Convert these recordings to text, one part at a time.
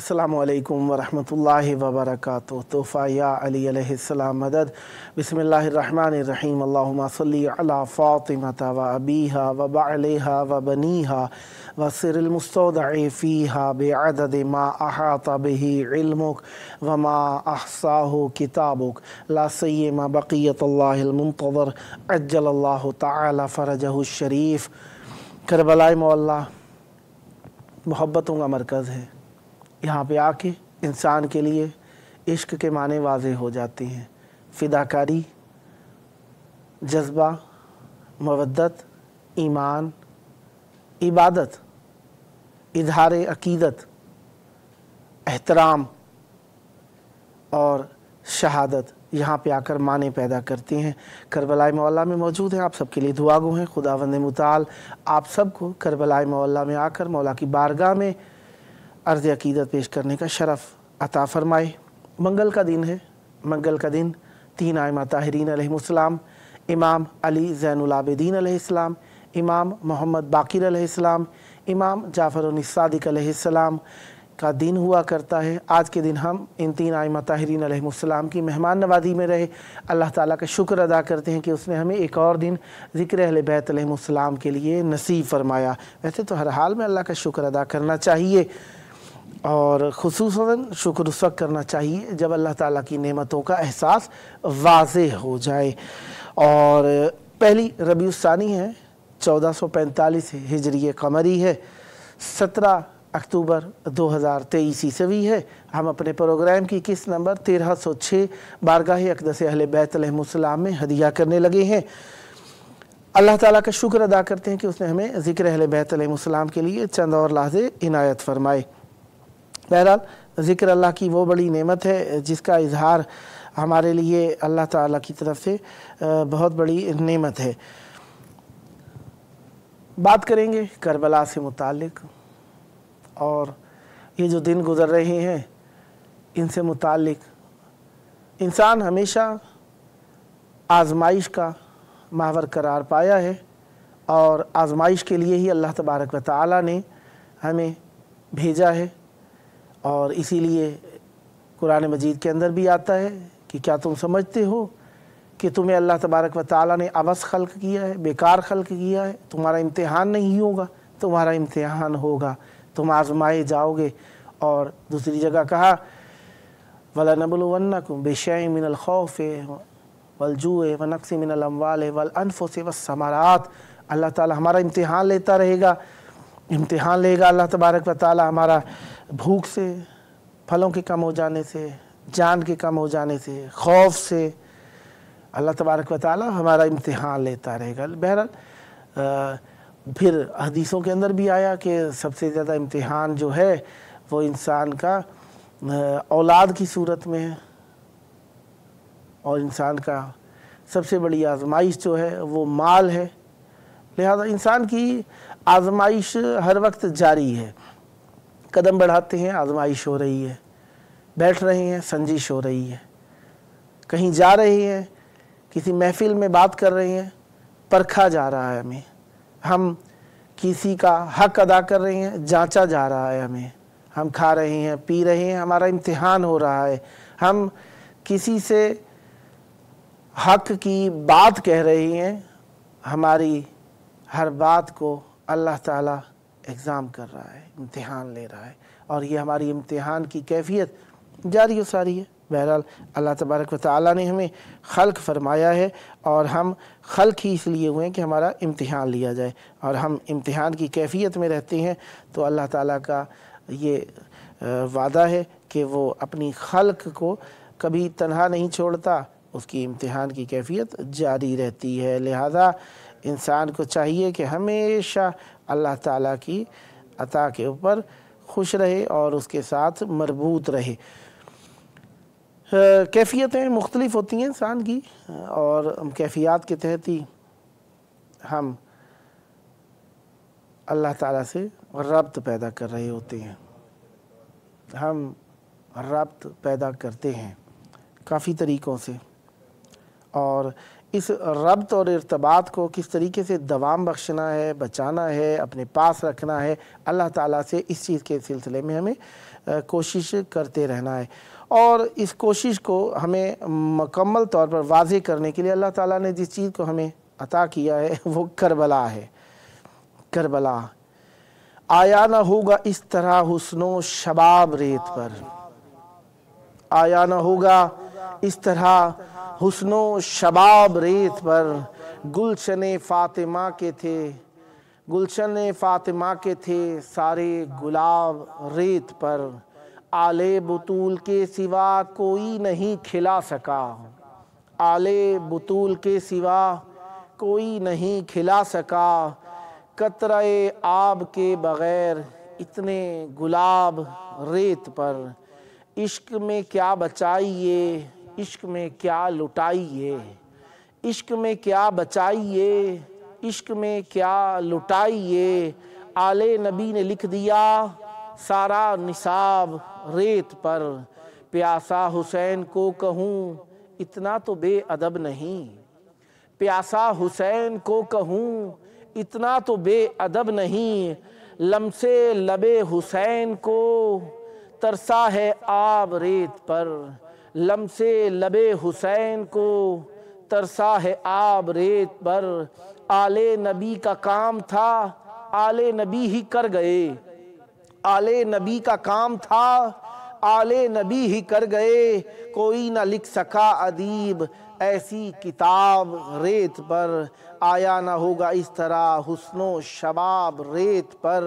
अस्सलामुअलैकुम वरहमतुल्लाहि वबरकातुहू। तोहफ़ा या अली अलैहिस्सलाम मदद। बिस्मिल्लाहिर्रहमानिर्रहीम। अल्लाहुम्मा सल्ली अला फ़ातिमता व अबीहा व बअलिहा व बनीहा व सिरिल मुस्तौदअ फ़ीहा बिअदद मा अहाता बिही इल्मुक व मा अहसाहु किताबुक ला सय्यमा बक़ियतुल्लाहिल मुंतज़र अज्जलल्लाहु तआला फ़रजहु शरीफ। करबला मौला मोहब्बतों का मरकज़ है। यहाँ पे आके इंसान के लिए इश्क के माने वाज़े हो जाते हैं। फ़िदाकारी, जज्बा, मवद्दत, ईमान, इबादत, इज़हार अक़ीदत, एहतराम और शहादत यहाँ पे आकर माने पैदा करते हैं। करबला मौला में मौजूद हैं। आप सबके लिए दुआ गो हैं। खुदावंद मुताल आप सबको करबला मौला में आकर मौला की बारगाह में अर्ज़ अक़ीदत पेश करने का शरफ़ अता फ़रमाए। मंगल का दिन है। मंगल का दिन तीन आइमा ताहिरीन अलैहिमुस्सलाम, इमाम अली ज़ैनुल आबिदीन अलैहिस्सलाम, इमाम मोहम्मद बाक़िर अलैहिस्सलाम, इमाम जाफ़र सादिक़ अलैहिस्सलाम का दिन हुआ करता है। आज के दिन हम इन तीन आइमा ताहिरीन अलैहिमुस्सलाम की मेहमान नवाज़ी में रहे। अल्लाह ताला का शुक्र अदा करते हैं कि उसने हमें एक और दिन ज़िक्र अहले बैत अलैहिमुस्सलाम के लिए नसीब फ़रमाया। वैसे तो हर हाल में अल्लाह का शुक्र अदा करना चाहिए और ख़ुसूसन शुक्र उस वक्त करना चाहिए जब अल्लाह ताला की नेमतों का एहसास वाज़ेह हो जाए। और पहली रबीउल सानी है, 1445 हिजरी कमरी है, 17 अक्टूबर 2023 ईस्वी है। हम अपने प्रोग्राम की किस्त नंबर 1306 बारगाह अक़दस अहले बैत अलैहिमुस्सलाम में हदिया करने लगे हैं। अल्लाह ताला का शुक्र अदा करते हैं कि उसने हमें ज़िक्र अहले बैत अलैहिमुस्सलाम के लिए चंद और लहज़े इनायत फ़रमाए। बहरहाल ज़िक्र अल्लाह की वो बड़ी नेमत है जिसका इजहार हमारे लिए अल्लाह ताला की तरफ से बहुत बड़ी नेमत है। बात करेंगे करबला से मुताल्लिक़ और ये जो दिन गुज़र रहे हैं इनसे मुताल्लिक़ इंसान हमेशा आज़माइश का माहवर करार पाया है और आज़माइश के लिए ही अल्लाह तबारक व तआला ने हमें भेजा है। और इसीलिए कुरान मजीद के अंदर भी आता है कि क्या तुम समझते हो कि तुम्हें अल्लाह तबारक व तआला ने अबस खल्क़ किया है, बेकार खल्क़ किया है, तुम्हारा इम्तिहान नहीं होगा, तुम्हारा इम्तिहान होगा, तुम आज़माए जाओगे। और दूसरी जगह कहा वलनबलुवन्नकुम बिशैइन मिनल खौफ़ि वल जूइ व नक़्सिन मिनल अम्वालि वल अनफुसि वस्समरात। अल्लाह ताला हमारा इम्तिहान लेता रहेगा, इम्तिहान लेगा अल्लाह तबारक व तआला हमारा भूख से, फलों के कम हो जाने से, जान के कम हो जाने से, खौफ से अल्लाह तबारक व तआला हमारा इम्तिहान लेता रहेगा। बहरहाल फिर हदीसों के अंदर भी आया कि सबसे ज़्यादा इम्तिहान जो है वो इंसान का औलाद की सूरत में है और इंसान का सबसे बड़ी आज़माइश जो है वो माल है। लिहाजा इंसान की आज़माइश हर वक्त जारी है। कदम बढ़ाते हैं आज़माइश हो रही है, बैठ रहे हैं संजिश हो रही है, कहीं जा रहे हैं किसी महफ़िल में बात कर रहे हैं परखा जा रहा है हमें, हम किसी का हक़ अदा कर रहे हैं जांचा जा रहा है हमें, हम खा रहे हैं पी रहे हैं हमारा इम्तिहान हो रहा है, हम किसी से हक़ की बात कह रहे हैं हमारी हर बात को अल्लाह ताला एग्ज़ाम कर रहा है, इम्तिहान ले रहा है और ये हमारी इम्तिहान की कैफियत जारी व सारी है। बहरहाल अल्लाह तबारक व तआला ने हमें खल्क़ फ़रमाया है और हम खल्क़ ही इसलिए हुए हैं कि हमारा इम्तिहान लिया जाए और हम इम्तिहान की कैफियत में रहते हैं। तो अल्लाह ताला का ये वादा है कि वो अपनी खल्क़ को कभी तन्हा नहीं छोड़ता, उसकी इम्तिहान की कैफियत जारी रहती है। लिहाजा इंसान को चाहिए कि हमेशा अल्लाह ताला की अता के ऊपर खुश रहे और उसके साथ मरबूत रहे। कैफियतें मुख्तलिफ़ होती हैं इंसान की और कैफियत के तहत ही हम अल्लाह ताला से रब्त पैदा कर रहे होते हैं। हम रब्त पैदा करते हैं काफ़ी तरीक़ों से और اس ربط اور ارتباط کو کس طریقے سے دوام بخشنا ہے، بچانا ہے، اپنے پاس رکھنا ہے، اللہ تعالیٰ سے اس چیز کے سلسلے میں ہمیں کوشش کرتے رہنا ہے۔ اور اس کوشش کو ہمیں مکمل طور پر واضح کرنے کے لیے اللہ تعالیٰ نے جس چیز کو ہمیں عطا کیا ہے وہ کربلا ہے۔ کربلا آیا نہ ہوگا اس طرح حسن و شباب ریت پر، آیا نہ ہوگا اس طرح حسن و شباب ریت پر، گلشن فاطمہ کے تھے، گلشن فاطمہ کے تھے سارے گلاب ریت پر، آل بطول کے سوا کوئی نہیں کھلا سکا، آل بطول کے سوا کوئی نہیں کھلا سکا، قطرہ آب کے بغیر اتنے گلاب ریت پر، عشق میں کیا بچائیے، عشق میں کیا لٹائیے، عشق میں کیا بچائیے، عشق میں کیا لٹائیے، آل نبی نے لکھ دیا سارا نصاب ریت پر، پیاسا حسین کو کہوں اتنا تو بے ادب نہیں، پیاسا حسین کو کہوں اتنا تو بے ادب نہیں، لمسے لب حسین کو ترسا ہے آب ریت پر، لمسے لب حسین کو ترسا ہے آب ریت پر، آل نبی کا کام تھا آل نبی ہی کر گئے، آل نبی کا کام تھا آل نبی ہی کر گئے، کوئی نہ لکھ سکا ادیب ایسی کتاب ریت پر، آیا نہ ہوگا اس طرح حسن و شباب ریت پر،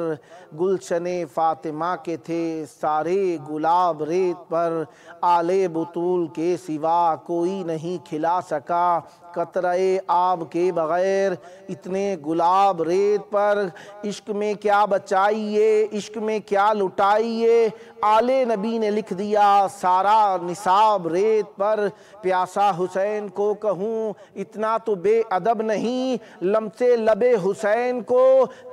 گلشن فاطمہ کے تھے سارے گلاب ریت پر، آل بطول کے سوا کوئی نہیں کھلا سکا، قطرہ آب کے بغیر اتنے گلاب ریت پر، عشق میں کیا بچائیے، عشق میں کیا لٹائیے، آل نبی نے لکھ دیا سارا نصاب ریت پر، پیاسا حسین کو کہوں اتنا تو بے ادب نہیں، لمسے لب حسین کو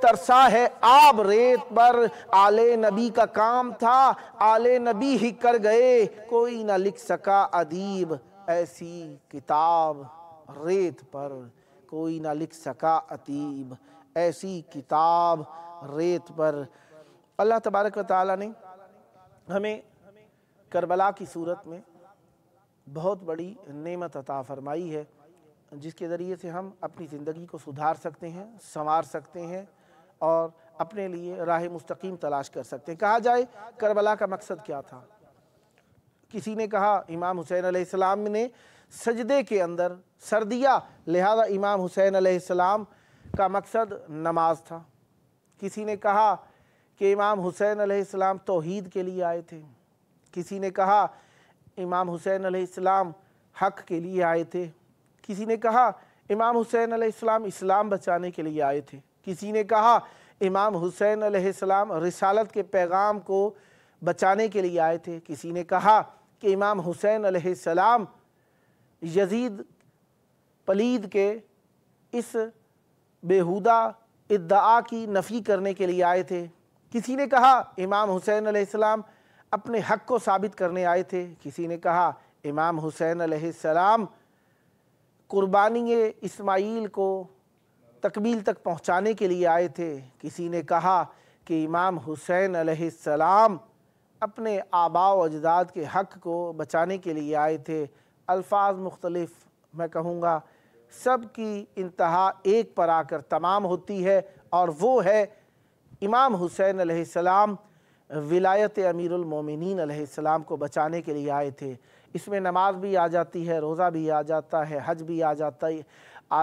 ترسا ہے آب ریت پر، آل نبی کا کام تھا آل نبی ہی کر گئے، کوئی نہ لکھ سکا ادیب ایسی کتاب ریت پر، کوئی نہ لکھ سکا ادیب ایسی کتاب ریت پر۔ اللہ تبارک و تعالیٰ نے ہمیں کربلا کی صورت میں بہت بڑی نعمت عطا فرمائی ہے، جس کے ذریعے سے ہم اپنی زندگی کو سدھار سکتے ہیں، سنوار سکتے ہیں اور اپنے لیے راہ مستقیم تلاش کر سکتے ہیں۔ کہا جائے کربلا کا مقصد کیا تھا؟ کسی نے کہا امام حسین علیہ السلام نے سجدے کے اندر سر دیا، لہذا امام حسین علیہ السلام کا مقصد نماز تھا۔ کسی نے کہا کہ امام حسین علیہ السلام توحید کے لیے آئے تھے، کسی نے کہا امام حسین علیہ السلام حق کے لیے آئے تھے، کسی نے کہا امام حسین علیہ السلام اسلام بچانے کے لیے آئے تھے، کسی نے کہا امام حسین علیہ السلام رسالت کے پیغام کو بچانے کے لیے آئے تھے، کسی نے کہا کہ امام حسین علیہ السلام یزید پلید کے اس بیہودہ ادعا کی نفی کرنے کے لیے آئے تھے، کسی نے کہا امام حسین علیہ السلام اپنے حق کو ثابت کرنے آئے تھے، کسی نے کہا امام حسین علیہ السلام قربانی اسماعیل کو تکمیل تک پہنچانے کے لیے آئے تھے، کسی نے کہا کہ امام حسین علیہ السلام اپنے آباء و اجداد کے حق کو بچانے کے لیے آئے تھے۔ الفاظ مختلف، میں کہوں گا سب کی انتہا ایک پر آ کر تمام ہوتی ہے، اور وہ ہے امام حسین علیہ السلام ولایت امیر المومنین علیہ السلام کو بچانے کے لیے آئے تھے۔ اس میں نماز بھی آ جاتی ہے، روزہ بھی آ جاتا ہے، حج بھی آ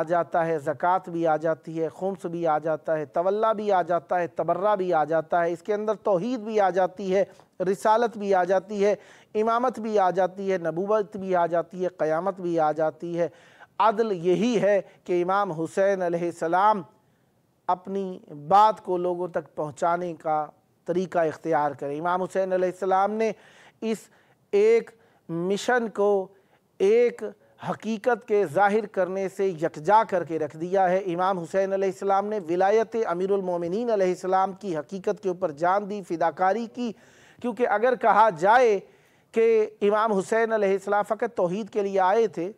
جاتا ہے، زکوٰۃ بھی آ جاتی ہے، خمس بھی آ جاتا ہے، تولا بھی آ جاتا ہے، تبرہ بھی آ جاتا ہے، اس کے اندر توحید بھی آ جاتی ہے، رسالت بھی آ جاتی ہے، امامت بھی آ جاتی ہے، نبوت بھی آ جاتی ہے، قیامت بھی آ جاتی ہے۔ عدل یہی ہے کہ امام حسین علیہ السلام اپنی بات کو لوگوں تک پہنچانے کا طریقہ اختیار کریں۔ امام حسین علیہ السلام نے اس ایک مشن کو ایک حقیقت کے ظاہر کرنے سے یکجا کر کے رکھ دیا ہے۔ امام حسین علیہ السلام نے ولایت امیر المومنین علیہ السلام کی حقیقت کے اوپر جان دی، فداکاری کی، کیونکہ اگر کہا جائے کہ امام حسین علیہ السلام فقط توحید کے لیے آئے تھے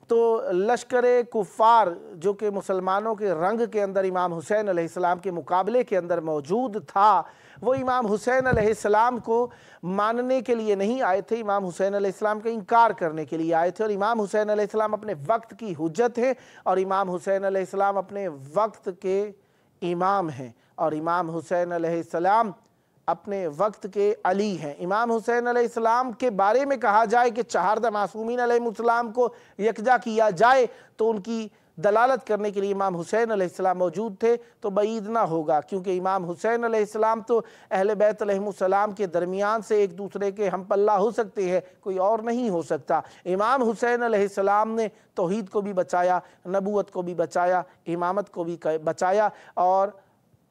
تو لشکر کفار جو کہ مسلمانوں کے رنگ کے اندر امام حسین علیہ السلام کے مقابلے کے اندر موجود تھا، وہ امام حسین علیہ السلام کو ماننے کے لیے نہیں آئے تھے، امام حسین علیہ السلام کا انکار کرنے کے لیے آئے تھے۔ اور امام حسین علیہ السلام اپنے وقت کی حجت ہیں، اور امام حسین علیہ السلام اپنے وقت کے امام ہیں، اور امام حسین علیہ السلام اپنے وقت کے علی ہیں۔ امام حسین علیہ السلام کے بارے میں کہا جائے کہ چہاردہ معصومین علیہ السلام کو یکجا کیا جائے تو ان کی دلالت کرنے کے لیے امام حسین علیہ السلام موجود تھے تو بعید نہ ہوگا، کیونکہ امام حسین علیہ السلام تو اہل بیت علیہ السلام کے درمیان سے ایک دوسرے کے ہم پلہ ہو سکتے ہیں، کوئی اور نہیں ہو سکتا۔ امام حسین علیہ السلام نے توحید کو بھی بچایا، نبوت کو بھی بچایا، امامت کو بھی بچایا، اور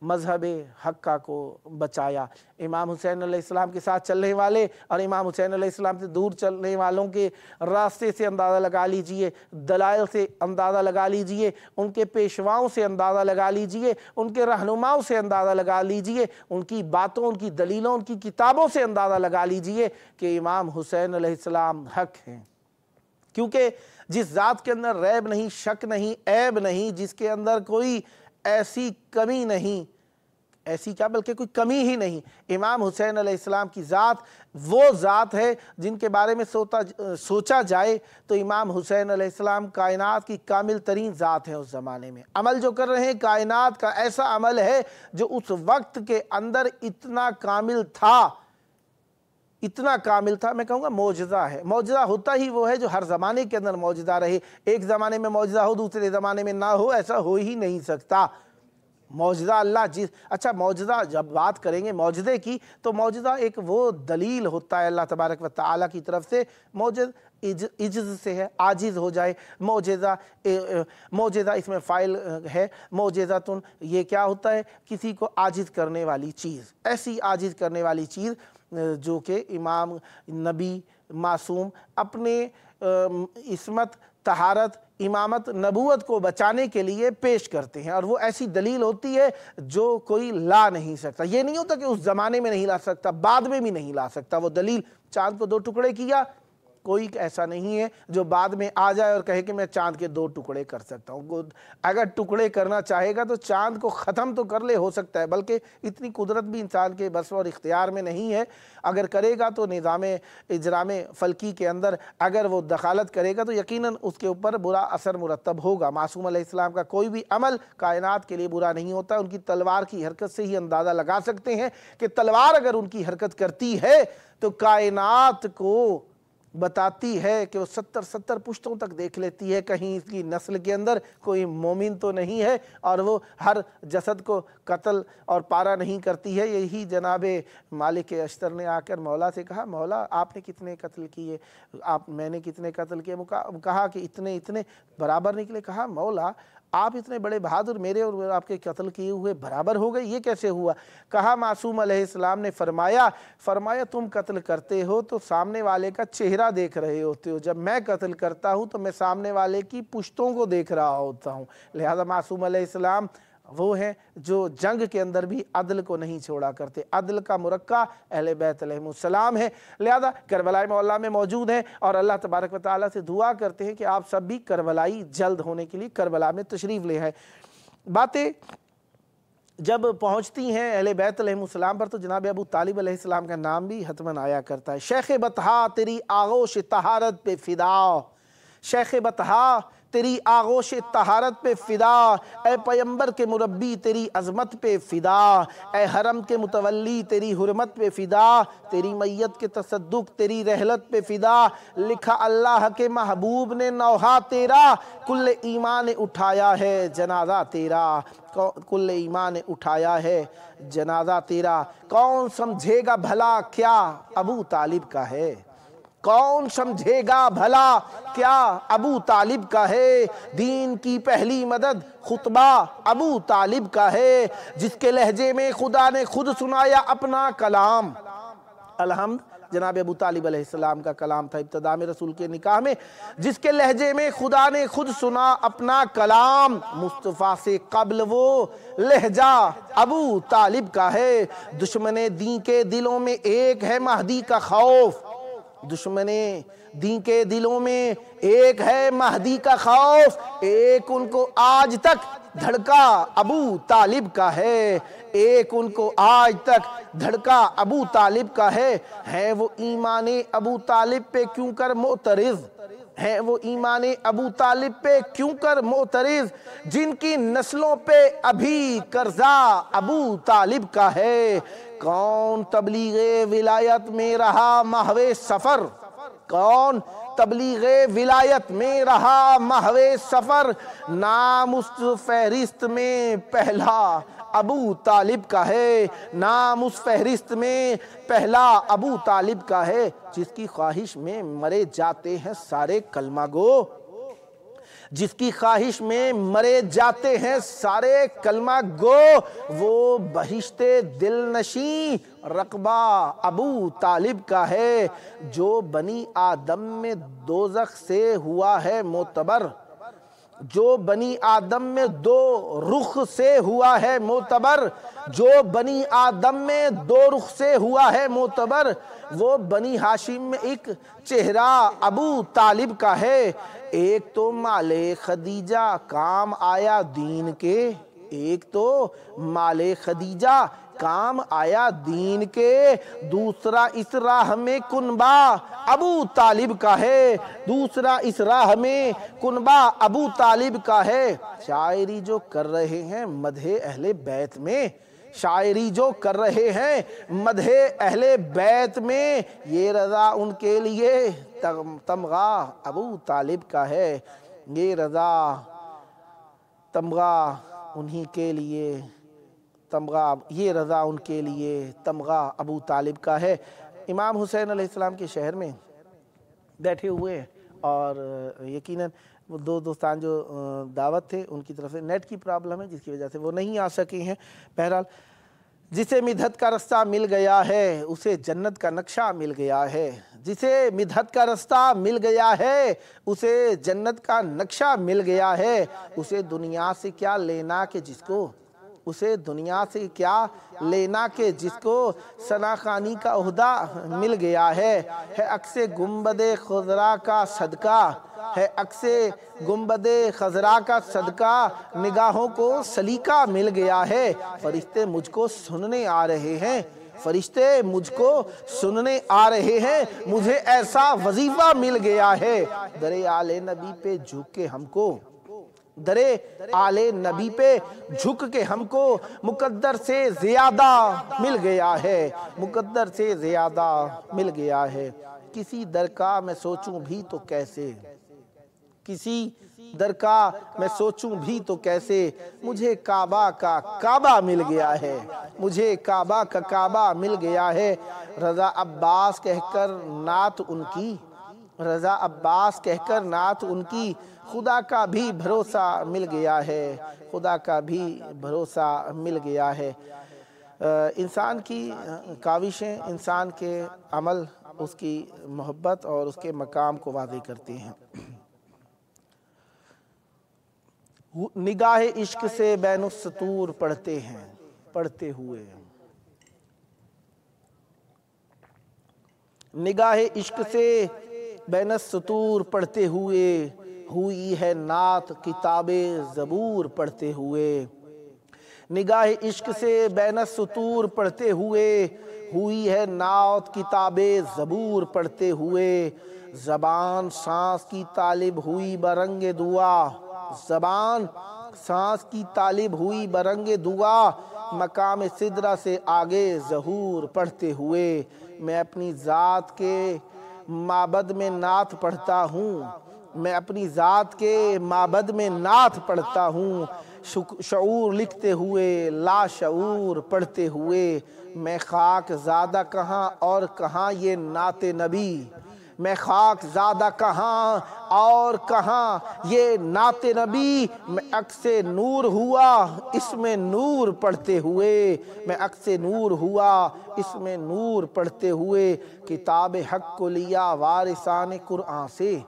مذہب حقہ کو بچایا۔ امام حسین علیہ السلام کے ساتھ چلنے والے اور امام حسین علیہ السلام سے دور چلنے والوں کے راستے سے اندازہ لگا لیجئے، دلائل سے اندازہ لگا لیجئے، ان کے پیشواؤں سے اندازہ لگا لیجئے، ان کے رہنماؤں سے اندازہ لگا لیجئے، ان کی باتوں، ان کی دلیلوں، ان کی کتابوں سے اندازہ لگا لیجئے کہ امام حسین علیہ السلام حق ہیں۔ کیونکہ جس ذات کے اندر ریب نہیں، شک نہیں، عیب نہیں، جس کے اندر کوئی ایسی کمی نہیں، ایسی کیا بلکہ کوئی کمی ہی نہیں، امام حسین علیہ السلام کی ذات وہ ذات ہے جن کے بارے میں سوچا جائے تو امام حسین علیہ السلام کائنات کی کامل ترین ذات ہیں۔ اس زمانے میں عمل جو کر رہے ہیں کائنات کا ایسا عمل ہے جو اس وقت کے اندر اتنا کامل تھا، اتنا کامل تھا، میں کہوں گا معجزہ ہے۔ معجزہ ہوتا ہی وہ ہے جو ہر زمانے کے اندر معجزہ رہے، ایک زمانے میں معجزہ ہو دوسرے زمانے میں نہ ہو، ایسا ہو ہی نہیں سکتا۔ معجزہ اللہ اچھا معجزہ جب بات کریں گے معجزے کی تو معجزہ ایک وہ دلیل ہوتا ہے اللہ تبارک و تعالیٰ کی طرف سے، معجز عجز سے ہے، عاجز ہو جائے، معجزہ اس میں فاعل ہے، معجزتن یہ کیا ہوتا ہے؟ کسی کو عاجز کرنے والی چیز، ایسی عاجز کرنے والی چیز جو کہ امام نبی معصوم اپنے عصمت، طہارت، امامت، نبوت کو بچانے کے لیے پیش کرتے ہیں، اور وہ ایسی دلیل ہوتی ہے جو کوئی لا نہیں سکتا۔ یہ نہیں ہوتا کہ اس زمانے میں نہیں لا سکتا، بعد میں بھی نہیں لا سکتا۔ وہ دلیل چاند کو 2 ٹکڑے کیا، کوئی ایسا نہیں ہے جو بعد میں آ جائے اور کہے کہ میں چاند کے 2 ٹکڑے کر سکتا ہوں۔ اگر ٹکڑے کرنا چاہے گا تو چاند کو ختم تو کر لے، ہو سکتا ہے، بلکہ اتنی قدرت بھی انسان کے بس اور اختیار میں نہیں ہے۔ اگر کرے گا تو نظام اجرام فلکی کے اندر اگر وہ دخالت کرے گا تو یقیناً اس کے اوپر برا اثر مرتب ہوگا۔ معصوم علیہ السلام کا کوئی بھی عمل کائنات کے لیے برا نہیں ہوتا۔ ان کی تلوار کی حرکت سے ہی اندازہ لگا سکتے ہیں کہ تلوار اگر ان کی حرکت کرتی ہے تو کائنات کو بتاتی ہے کہ وہ 70 پشتوں تک دیکھ لیتی ہے، کہیں اس کی نسل کے اندر کوئی مومن تو نہیں ہے، اور وہ ہر جسد کو قتل اور پارا نہیں کرتی ہے۔ یہی جناب مالک اشتر نے آ کر مولا سے کہا، مولا آپ نے کتنے قتل کیے؟ میں نے کتنے قتل کیے؟ کہا کہ اتنے برابر نکلے۔ کہا مولا آپ اتنے بڑے بہادر، میرے اور آپ کے قتل کیے ہوئے برابر ہو گئے، یہ کیسے ہوا؟ کہا معصوم علیہ السلام نے فرمایا تم قتل کرتے ہو تو سامنے والے کا چہرہ دیکھ رہے ہوتے ہو، جب میں قتل کرتا ہوں تو میں سامنے والے کی پشتوں کو دیکھ رہا ہوتا ہوں۔ لہذا معصوم علیہ السلام وہ ہیں جو جنگ کے اندر بھی عدل کو نہیں چھوڑا کرتے، عدل کا مرقع اہل بیت علیہ السلام ہے۔ لہذا کربلا مولا میں موجود ہیں اور اللہ تبارک و تعالیٰ سے دعا کرتے ہیں کہ آپ سب بھی کربلائی جلد ہونے کے لیے کربلا میں تشریف لے آئیں۔ باتیں جب پہنچتی ہیں اہل بیت علیہ السلام پر تو جناب ابو طالب علیہ السلام کا نام بھی حتماً آیا کرتا ہے۔ شیخ بطحا تیری آغوش طہارت پہ فدا، شیخ بطحا تیری آغوش طہارت پہ فدا، اے پیمبر کے مربی تیری عظمت پہ فدا، اے حرم کے متولی تیری حرمت پہ فدا، تیری میت کے تصدق تیری رحلت پہ فدا۔ لکھا اللہ کے محبوب نے نوحہ تیرا، کل ایمان نے اٹھایا ہے جنازہ تیرا، کل ایمان نے اٹھایا ہے جنازہ تیرا۔ کون سمجھے گا بھلا کیا ابو طالب کا ہے، کون سمجھے گا بھلا کیا ابو طالب کا ہے، دین کی پہلی مدد خطبہ ابو طالب کا ہے، جس کے لہجے میں خدا نے خود سنایا اپنا کلام۔ الحمد جناب ابو طالب علیہ السلام کا کلام تھا ابتدا میں رسول کے نکاح میں، جس کے لہجے میں خدا نے خود سنا اپنا کلام۔ مصطفیٰ سے قبل وہ لہجہ ابو طالب کا ہے، دشمن دین کے دلوں میں ایک ہے مہدی کا خوف، دشمنے دین کے دلوں میں ایک ہے مہدی کا خوف، ایک ان کو آج تک دھڑکا ابو طالب کا ہے، ایک ان کو آج تک دھڑکا ابو طالب کا ہے وہ ایمان ابو طالب پہ کیوں کر معترض، ہے وہ ایمان ابو طالب پہ کیوں کر معترض، جن کی نسلوں پہ ابھی قرضہ ابو طالب کا ہے۔ کون تبلیغ ولایت میں رہا محو سفر، کون تبلیغ ولایت میں رہا محو سفر، نام اس فہرست میں پہلا ابو طالب کا ہے، نام اس فہرست میں پہلا ابو طالب کا ہے، جس کی خواہش میں مرے جاتے ہیں سارے کلمہ گو، جس کی خواہش میں مرے جاتے ہیں سارے کلمہ گو، وہ بہشت دل نشیں رقبہ ابو طالب کا ہے، جو بنی آدم میں دوزخ سے ہوا ہے معتبر، جو بنی آدم میں دو رخ سے ہوا ہے معتبر، جو بنی آدم میں دو رخ سے ہوا ہے معتبر، وہ بنی ہاشم میں ایک چہرہ ابو طالب کا ہے۔ ایک تو مال خدیجہ کام آیا دین کے، ایک تو مال خدیجہ کام آیا دین کے، دوسرا اس راہ میں کنبہ ابو طالب کا ہے، دوسرا اس راہ میں کنبہ ابو طالب کا ہے۔ شاعری جو کر رہے ہیں مدح اہل بیت میں، شاعری جو کر رہے ہیں مدح اہل بیت میں، یہ رضا ان کے لیے تمغہ ابو طالب کا ہے، یہ رضا تمغہ انہی کے لیے تمغہ، یہ رضا ان کے لیے تمغہ ابو طالب کا ہے۔ امام حسین علیہ السلام کے شہر میں بیٹھے ہوئے، اور یقیناً وہ دو دوستان جو دعوت تھے ان کی طرف سے نیٹ کی پرابلم ہے جس کی وجہ سے وہ نہیں آ سکے ہیں۔ بہرحال جسے مدحت کا رستہ مل گیا ہے اسے جنت کا نقشہ مل گیا ہے، جسے مدحت کا رستہ مل گیا ہے اسے جنت کا نقشہ مل گیا ہے، اسے دنیا سے کیا لینا کہ جس کو، اسے دنیا سے کیا لینا کہ جس کو ثنا خوانی کا عہدہ مل گیا ہے عکس گنبد خضرا کا صدقہ، ہے عکس گنبد خضرا کا صدقہ، نگاہوں کو سلیقہ مل گیا ہے، فرشتے مجھ کو سننے آ رہے ہیں، فرشتے مجھ کو سننے آ رہے ہیں، مجھے ایسا وظیفہ مل گیا ہے، در آل نبی پہ جھک کے ہم کو، در آل نبی پہ جھک کے ہم کو مقدر سے زیادہ مل گیا ہے، مقدر سے زیادہ مل گیا ہے۔ کسی در کا میں سوچوں بھی تو کیسے، کسی در کا میں سوچوں بھی تو کیسے، مجھے کعبہ کا کعبہ مل گیا ہے، مجھے کعبہ کا کعبہ مل گیا ہے۔ رضا عباس کہہ کر نعت ان کی، رضا عباس کہہ کر نعت ان کی، خدا کا بھی بھروسہ مل گیا ہے، خدا کا بھی بھروسہ مل گیا ہے۔ انسان کی کاوشیں، انسان کے عمل اس کی محبت اور اس کے مقام کو واضح کرتے ہیں۔ نگاہ عشق سے بین السطور پڑھتے ہیں، پڑھتے ہوئے نگاہ عشق سے بین السطور پڑھتے ہوئے، ہوئی ہے نعت کتاب زبور پڑھتے ہوئے، نگاہ عشق سے بین السطور پڑھتے ہوئے، ہوئی ہے نعت کتاب زبور پڑھتے ہوئے، زبان سانس کی طالب ہوئی برنگ دعا، زبان سانس کی طالب ہوئی برنگ دعا، مقام سدرہ سے آگے ظہور پڑھتے ہوئے، میں اپنی ذات کے معبد میں نعت پڑھتا ہوں، میں اپنی ذات کے معبد میں نعت پڑھتا ہوں، شعور لکھتے ہوئے لا شعور پڑھتے ہوئے، میں خاک زادہ کہاں اور کہاں یہ نعت نبی، میں خاک زادہ کہاں اور کہاں یہ نعت نبی، میں عکس نور ہوا اس میں نور پڑھتے ہوئے، میں عکس نور ہوا اس میں نور پڑھتے ہوئے، کتاب حق کو لیا وارثان قرآن سے،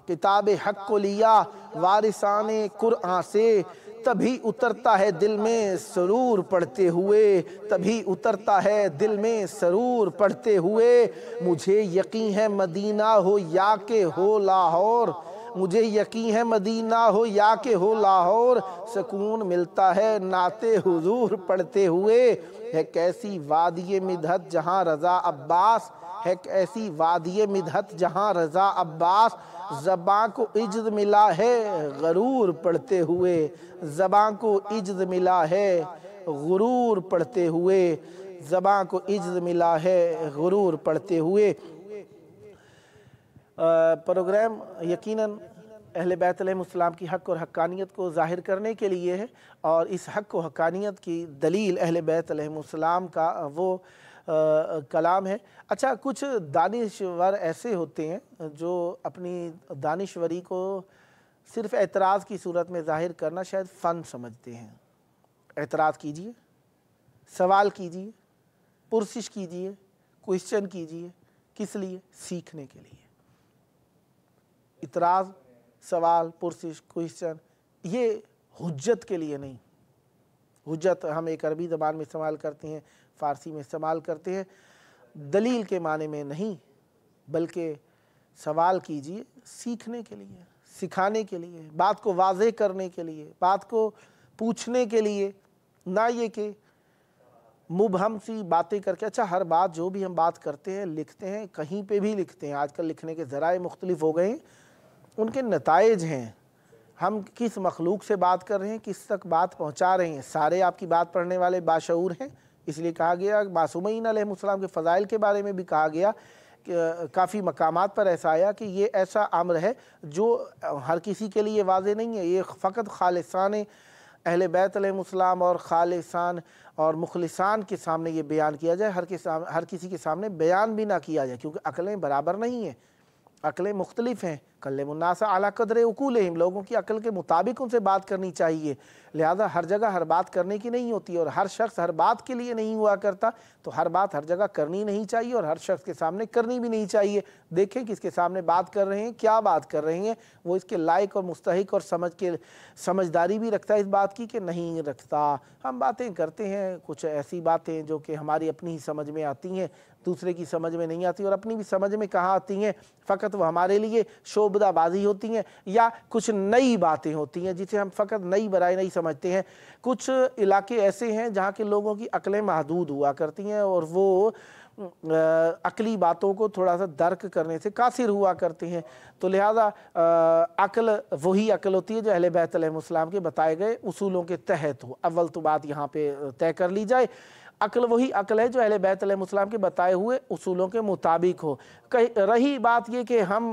کتاب حق کو لیا وارثان قرآن سے، तभी उतरता है दिल में सरूर पढ़ते हुए, तभी उतरता है दिल में सरूर पढ़ते हुए। मुझे यकीन है मदीना हो या के हो लाहौर, मुझे यकीन है मदीना हो या के हो लाहौर, सुकून मिलता है नाते हुजूर पढ़ते हुए। है कैसी वादिये मिदहत जहाँ रज़ा अब्बास, है कैसी वादिये मिदहत जहाँ रज़ा अब्बास, ज़बां को इज्ज़त मिला है गरूर पढ़ते हुए, ज़बां को इज्ज़त मिला है गुरूर पढ़ते हुए, ज़बां को इज्ज़त मिला है गुरूर पढ़ते हुए। प्रोग्राम यकीनन अहले बैत अलैहिस्सलाम की हक़ और हक़ानियत को ज़ाहिर करने के लिए है, और इस हक़ और हक़ानियत की दलील अहले बैत अलैहिस्सलाम का वो कलाम है। अच्छा, कुछ दानिश्वर ऐसे होते हैं जो अपनी दानिश्वरी को सिर्फ़ एतराज़ की सूरत में ज़ाहिर करना शायद फ़न समझते हैं। एतराज़ कीजिए, सवाल कीजिए, पुरसिश कीजिए, क्वेश्चन कीजिए, किस लिए? सीखने के लिए। इतराज़, सवाल, पुरसिश, क्वेश्चन ये हुज्जत के लिए नहीं। हुज्जत हम एक अरबी ज़बान में इस्तेमाल करते हैं, फ़ारसी में इस्तेमाल करते हैं, दलील के माने में नहीं, बल्कि सवाल कीजिए सीखने के लिए, सिखाने के लिए, बात को वाज़ेह करने के लिए, बात को पूछने के लिए, ना ये कि मुबहम सी बातें करके। अच्छा, हर बात जो भी हम बात करते हैं, लिखते हैं, कहीं पे भी लिखते हैं, आजकल लिखने के ज़राए मुख्तलिफ हो गए हैं, उनके नताइज हैं। हम किस मखलूक से बात कर रहे हैं, किस तक बात पहुंचा रहे हैं। सारे आपकी बात पढ़ने वाले बाशऊर हैं, इसलिए कहा गया मासूमीन अलैहिस्सलाम के फ़ज़ाइल के बारे में भी कहा गया कि काफ़ी मकामात पर ऐसा आया कि ये ऐसा अम्र है जो हर किसी के लिए वाज़ेह नहीं है। ये फ़कत खालिसान अहले बैत अलैहिस्सलाम और खालिसान और मुखलिसान के सामने ये बयान किया जाए, हर किसी के सामने बयान भी ना किया जाए, क्योंकि अक़लें बराबर नहीं हैं, अक़लें मुख्तलिफ़ हैं। कल्लिमुन्नास अला क़द्रि उक़ूलिहिम, लोगों की अक़ल के मुताबिक उनसे बात करनी चाहिए। लिहाजा हर जगह हर बात करने की नहीं होती, और हर शख्स हर बात के लिए नहीं हुआ करता, तो हर बात हर जगह करनी नहीं चाहिए और हर शख्स के सामने करनी भी नहीं चाहिए। देखें किसके सामने बात कर रहे हैं, क्या बात कर रहे हैं, वो इसके लायक और मुस्तहिक और समझदारी भी रखता है इस बात की कि नहीं रखता। हम बातें करते हैं, कुछ ऐसी बातें जो कि हमारी अपनी ही समझ में आती हैं, दूसरे की समझ में नहीं आती, और अपनी भी समझ में कहाँ आती हैं, फ़कत वो हमारे लिए शोबदाबाजी होती हैं या कुछ नई बातें होती हैं जिसे हम फ़कत नई बराए नहीं समझते हैं। कुछ इलाके ऐसे हैं जहाँ के लोगों की अक़लें महदूद हुआ करती हैं और वो अक़ली बातों को थोड़ा सा दर्क करने से कासिर हुआ करते हैं। तो लिहाजा अक़ल वही अक़ल होती है जो अहले बैत अलैहिस्सलाम के बताए गए उसूलों के तहत हो। अव्वल तो बात यहाँ पे तय कर ली जाए, अक़ल वही अक़ल है जो अहले बैत अलैहिस्सलाम के बताए हुए उसूलों के मुताबिक हो। रही बात ये कि हम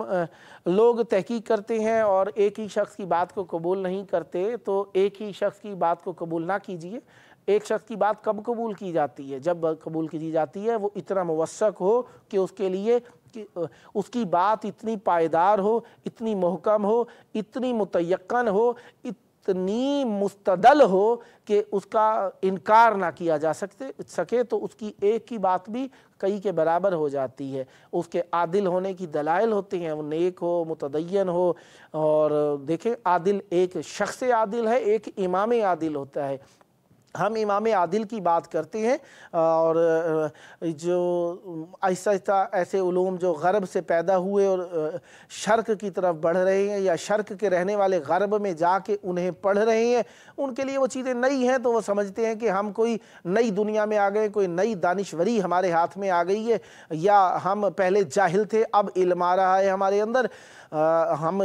लोग तहकीक करते हैं और एक ही शख्स की बात को कबूल नहीं करते, तो एक ही शख्स की बात को कबूल ना कीजिए। एक शख्स की बात कब कबूल की जाती है? जब कबूल की जाती है वो इतना मुवस्सक हो कि उसके लिए कि उसकी बात इतनी पायदार हो, इतनी मुहकम हो, इतनी मुतयक्कन हो, इतनी मुस्तदल हो कि उसका इनकार ना किया जा सके, तो उसकी एक की बात भी कई के बराबर हो जाती है। उसके आदिल होने की दलाइल होती हैं, वो नेक हो, मुतदय्यन हो। और देखें, आदिल एक शख्स आदिल है, एक इमाम आदिल होता है। हम इमाम आदिल की बात करते हैं, और जो आहिस्ता आहिस्ता ऐसे उलूम जो ग़रब से पैदा हुए और शर्क की तरफ बढ़ रहे हैं, या शर्क के रहने वाले ग़रब में जाके उन्हें पढ़ रहे हैं, उनके लिए वो चीज़ें नई हैं, तो वो समझते हैं कि हम कोई नई दुनिया में आ गए, कोई नई दानिश्वरी हमारे हाथ में आ गई है, या हम पहले जाहिल थे अब इल्म आ रहा है हमारे अंदर। हम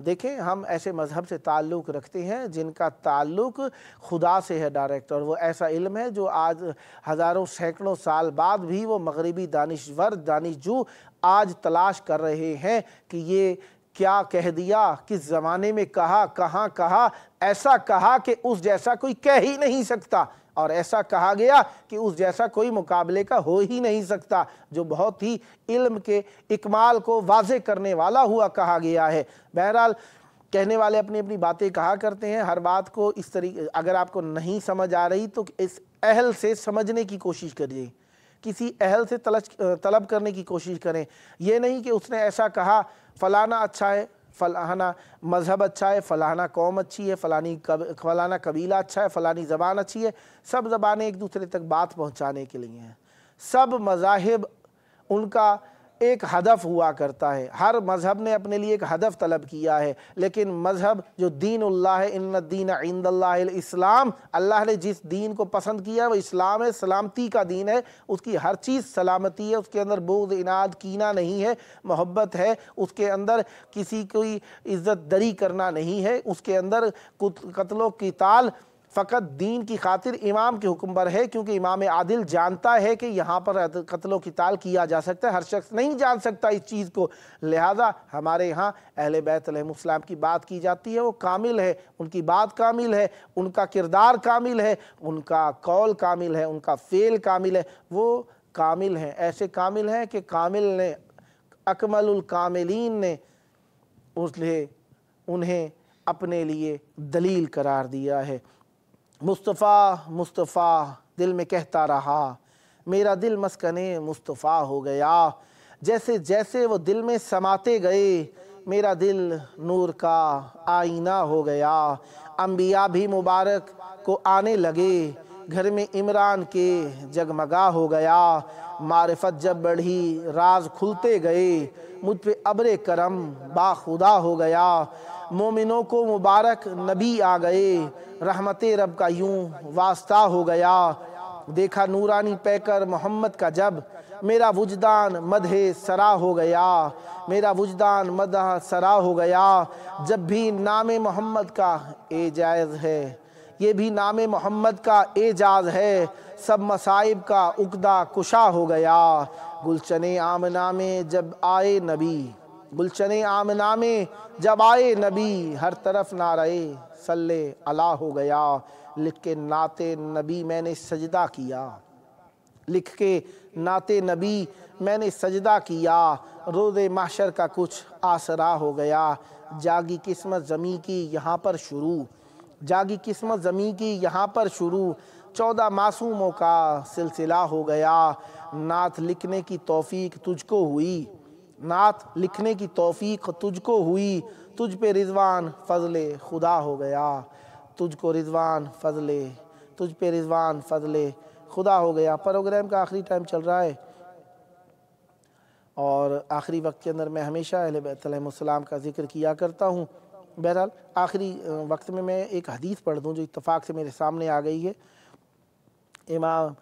देखें, हम ऐसे मज़हब से ताल्लुक़ रखते हैं जिनका ताल्लुक़ खुदा से है डायरेक्ट, और वो ऐसा इल्म है जो आज हज़ारों सैकड़ों साल बाद भी वो मगरिबी दानिश्वर दानिशजू आज तलाश कर रहे हैं कि ये क्या कह दिया, किस ज़माने में कहा, कहाँ कहा, ऐसा कहा कि उस जैसा कोई कह ही नहीं सकता, और ऐसा कहा गया कि उस जैसा कोई मुकाबले का हो ही नहीं सकता, जो बहुत ही इल्म के इकमाल को वाज़े करने वाला हुआ कहा गया है। बहरहाल कहने वाले अपनी अपनी बातें कहा करते हैं, हर बात को इस तरीके, अगर आपको नहीं समझ आ रही तो इस अहल से समझने की कोशिश करिए, किसी अहल से तलब करने की कोशिश करें। ये नहीं कि उसने ऐसा कहा, फ़लाना अच्छा है, फलाना मज़हब अच्छा है, फलाना कौम अच्छी है, फलाना कबीला अच्छा है, फलानी ज़बान अच्छी है। सब ज़बानें एक दूसरे तक बात पहुँचाने के लिए हैं। सब मज़ाहिब उनका एक हदफ हुआ करता है, हर मज़हब ने अपने लिए एक हदफ तलब किया है, लेकिन मज़हब जो दीनुल्लाह है, इन्ना दीन इंदल्लाहिल इस्लाम, अल्लाह ने जिस दीन को पसंद किया वो इस्लाम है, सलामती का दीन है, उसकी हर चीज़ सलामती है, उसके अंदर बुग़्ज़, इनाद, कीना नहीं है, मोहब्बत है, उसके अंदर किसी कोई इज़्ज़त दरी करना नहीं है, उसके अंदर कत्लो क़िताल फ़कत दीन की खातिर इमाम के हुक्म पर है, क्योंकि इमाम आदिल जानता है कि यहाँ पर कत्लो क़िताल किया जा सकता है, हर शख्स नहीं जान सकता इस चीज़ को। लिहाजा हमारे यहाँ अहले बैत अलैहिमुस्सलाम की बात की जाती है, वो कामिल है, उनकी बात कामिल है, उनका किरदार कामिल है, उनका कौल कामिल है, उनका फ़ेल कामिल है, वो कामिल हैं, ऐसे कामिल हैं कि कामिल ने, अकमलुल कामिलीन ने उन्हें अपने लिए दलील करार दिया है। मुस्तफ़ा मुस्तफ़ा दिल में कहता रहा, मेरा दिल मस्कने मुस्तफ़ा हो गया। जैसे जैसे वो दिल में समाते गए, मेरा दिल नूर का आईना हो गया। अंबिया भी मुबारक को आने लगे, घर में इमरान के जगमगा हो गया। मारिफत जब बढ़ी राज खुलते गए, मुझ पे अब्रे करम बाखुदा हो गया। मोमिनों को मुबारक नबी आ गए, रहमते रब का यूं वास्ता हो गया। देखा नूरानी पैकर मोहम्मद का जब, मेरा वुजदान मदहे सरा हो गया, मेरा वुजदान मदह सरा हो गया। जब भी नाम मोहम्मद का एजाज़ है, ये भी नाम मोहम्मद का एजाज़ है, सब मसाइब का उकदा कुशा हो गया। गुलशने आमना में जब आए नबी, गुलशने आमना में जब आए नबी, हर तरफ नारे सल्ले अला हो गया। लिख के नाते नबी मैंने सजदा किया, लिख के नाते नबी मैंने सजदा किया। रोज़े महशर का कुछ आसरा हो गया। जागी किस्मत ज़मी की यहाँ पर शुरू, जागी किस्मत ज़मी की यहाँ पर शुरू। 14 मासूमों का सिलसिला हो गया। नात लिखने की तौफीक तुझको हुई, नात लिखने की तौफीक तुझको हुई। तुझ पे रिज़वान फ़ज़ले खुदा हो गया, तुझको रिज़वान फ़ज़ले, तुझ पे रिज़वान फ़ज़ले खुदा हो गया। प्रोग्राम का आखिरी टाइम चल रहा है और आखिरी वक्त के अंदर मैं हमेशा अहले बैत अलैहिमुस्सलाम का ज़िक्र किया करता हूँ। बहरहाल आखिरी वक्त में मैं एक हदीस पढ़ दूँ जो इत्तफ़ाक़ से मेरे सामने आ गई है। इमाम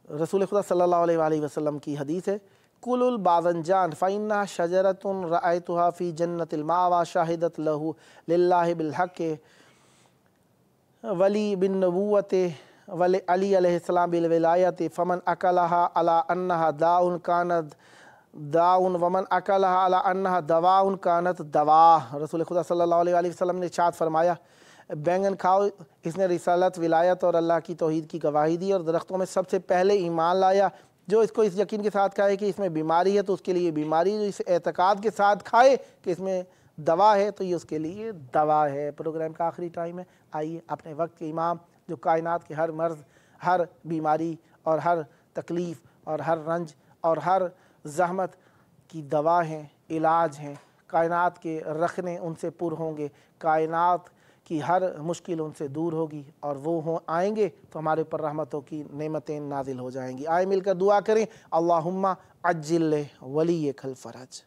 रसूल खुदा सल्लल्लाहु अलैहि वसल्लम की हदीस है, कुलुल बाज़नजान फ़इन्ना शजरतुन रअयतुहा फ़ी जन्नतिल मावा शाहिदत लहू लिल्लाहि बिल हक़ वली बिन नबुव्वति वली अली अलैहिस्सलाम बिल विलायति फ़मन अकलहा अला अन्नहा दाउन कानत दाउन वमन अकलहा अला अन्नहा दवाउन कानत दवा। रसूल खुदा सल्लल्लाहु अलैहि वसल्लम ने इरशाद फरमाया, बैंगन खाओ, इसने रिसालत, विलायत और अल्लाह की तौहीद की गवाही दी, और दरख्तों में सबसे पहले ईमान लाया। जो इसको इस यकीन के साथ खाए कि इसमें बीमारी है तो उसके लिए बीमारी, जो इस एतकाद के साथ खाए कि इसमें दवा है तो ये उसके लिए दवा है। प्रोग्राम का आखिरी टाइम है, आइए अपने वक्त के इमाम जो कायनात के हर मर्ज़, हर बीमारी और हर तकलीफ़ और हर रंज और हर ज़हमत की दवा हैं, इलाज हैं, कायनात के रखने उनसे पुर होंगे, कायनात कि हर मुश्किल उनसे दूर होगी और वो आएंगे तो हमारे ऊपर रहमतों की नेमतें नाजिल हो जाएंगी। आए मिलकर दुआ करें, अल्लाहुम्मा अज्जिल वलीयकल फ़रज।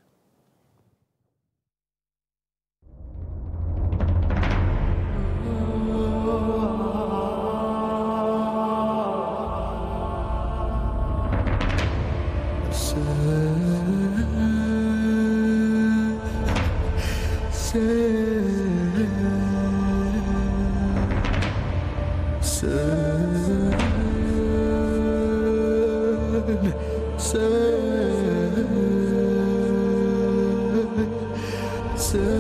Sun